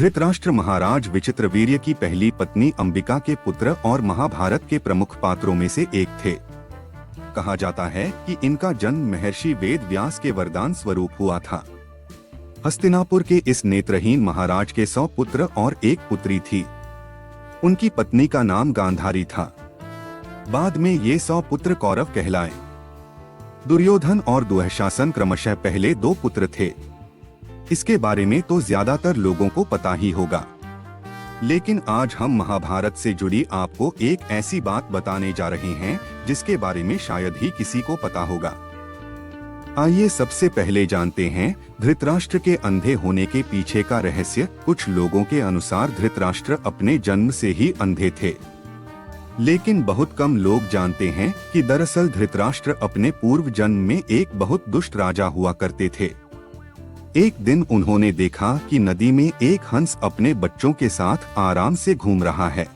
धृतराष्ट्र महाराज विचित्रवीर्य की पहली पत्नी अंबिका के पुत्र और महाभारत के प्रमुख पात्रों में से एक थे। कहा जाता है कि इनका जन्म महर्षि वेद व्यास के वरदान स्वरूप हुआ था। हस्तिनापुर के इस नेत्रहीन महाराज के 100 पुत्र और एक पुत्री थी। उनकी पत्नी का नाम गांधारी था। बाद में ये 100 पुत्र कौरव कहलाए। दुर्योधन और दुःशासन क्रमशः पहले 2 पुत्र थे। इसके बारे में तो ज्यादातर लोगों को पता ही होगा, लेकिन आज हम महाभारत से जुड़ी आपको एक ऐसी बात बताने जा रहे हैं जिसके बारे में शायद ही किसी को पता होगा। आइए सबसे पहले जानते हैं धृतराष्ट्र के अंधे होने के पीछे का रहस्य। कुछ लोगों के अनुसार धृतराष्ट्र अपने जन्म से ही अंधे थे, लेकिन बहुत कम लोग जानते हैं कि दरअसल धृतराष्ट्र अपने पूर्व जन्म में एक बहुत दुष्ट राजा हुआ करते थे। एक दिन उन्होंने देखा कि नदी में एक हंस अपने बच्चों के साथ आराम से घूम रहा है।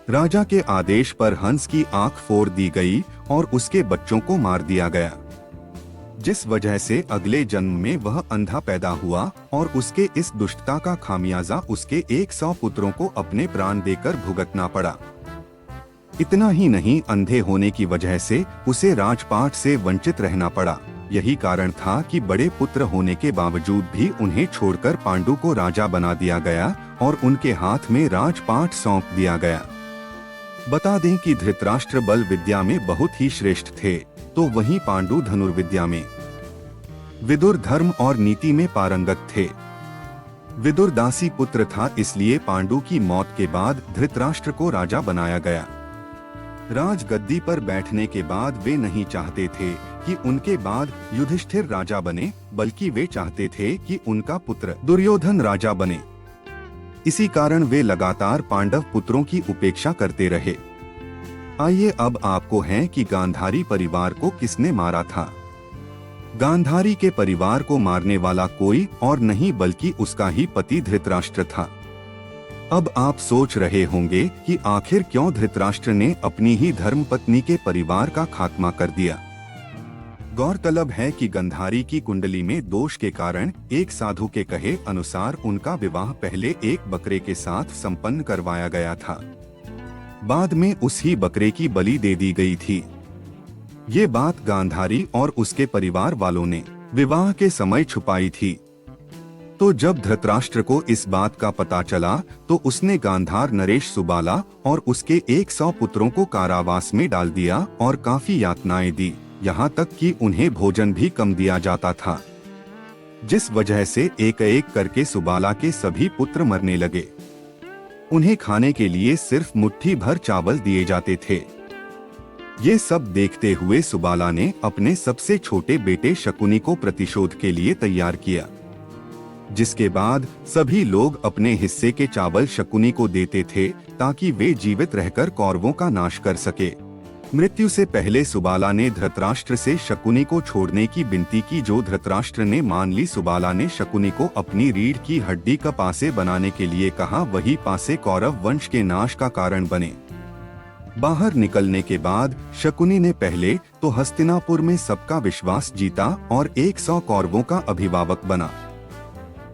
राजा के आदेश पर हंस की आंख फोड़ दी गई और उसके बच्चों को मार दिया गया, जिस वजह से अगले जन्म में वह अंधा पैदा हुआ और उसके इस दुष्टता का खामियाजा उसके 100 पुत्रों को अपने प्राण देकर भुगतना पड़ा। इतना ही नहीं, अंधे होने की वजह से उसे राजपाट से वंचित रहना पड़ा। यही कारण था कि बड़े पुत्र होने के बावजूद भी उन्हें छोड़कर पांडु को राजा बना दिया गया और उनके हाथ में राजपाट सौंप दिया गया। बता दें कि धृतराष्ट्र बल विद्या में बहुत ही श्रेष्ठ थे, तो वहीं पांडु धनुर्विद्या में। विदुर धर्म और नीति में पारंगत थे। विदुर दासी पुत्र था, इसलिए पांडु की मौत के बाद धृतराष्ट्र को राजा बनाया गया। राजगद्दी पर बैठने के बाद वे नहीं चाहते थे कि उनके बाद युधिष्ठिर राजा बने, बल्कि वे चाहते थे कि उनका पुत्र दुर्योधन राजा बने। इसी कारण वे लगातार पांडव पुत्रों की उपेक्षा करते रहे। आइए अब आपको है कि गांधारी परिवार को किसने मारा था। गांधारी के परिवार को मारने वाला कोई और नहीं बल्कि उसका ही पति धृतराष्ट्र था। अब आप सोच रहे होंगे कि आखिर क्यों धृतराष्ट्र ने अपनी ही धर्मपत्नी के परिवार का खात्मा कर दिया। गौरतलब है कि गांधारी की कुंडली में दोष के कारण एक साधु के कहे अनुसार उनका विवाह पहले एक बकरे के साथ संपन्न करवाया गया था। बाद में उस ही बकरे की बलि दे दी गई थी। ये बात गांधारी और उसके परिवार वालों ने विवाह के समय छुपाई थी। तो जब धृतराष्ट्र को इस बात का पता चला तो उसने गांधार नरेश सुबाला और उसके 100 पुत्रों को कारावास में डाल दिया और काफी यातनाएं दी, यहाँ तक कि उन्हें भोजन भी कम दिया जाता था, जिस वजह से एक एक करके सुबाला के सभी पुत्र मरने लगे। उन्हें खाने के लिए सिर्फ मुट्ठी भर चावल दिए जाते थे। ये सब देखते हुए सुबाला ने अपने सबसे छोटे बेटे शकुनी को प्रतिशोध के लिए तैयार किया, जिसके बाद सभी लोग अपने हिस्से के चावल शकुनी को देते थे ताकि वे जीवित रहकर कौरवों का नाश कर सके। मृत्यु से पहले सुबाला ने धृतराष्ट्र से शकुनी को छोड़ने की विनती की, जो धृतराष्ट्र ने मान ली। सुबाला ने शकुनी को अपनी रीढ़ की हड्डी का पासे बनाने के लिए कहा, वही पासे कौरव वंश के नाश का कारण बने। बाहर निकलने के बाद शकुनी ने पहले तो हस्तिनापुर में सबका विश्वास जीता और 100 कौरवों का अभिभावक बना।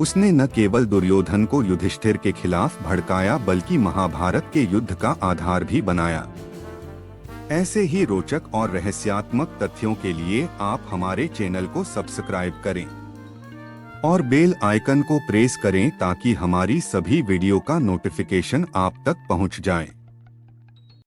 उसने न केवल दुर्योधन को युधिष्ठिर के खिलाफ भड़काया बल्कि महाभारत के युद्ध का आधार भी बनाया। ऐसे ही रोचक और रहस्यात्मक तथ्यों के लिए आप हमारे चैनल को सब्सक्राइब करें और बेल आइकन को प्रेस करें ताकि हमारी सभी वीडियो का नोटिफिकेशन आप तक पहुंच जाए।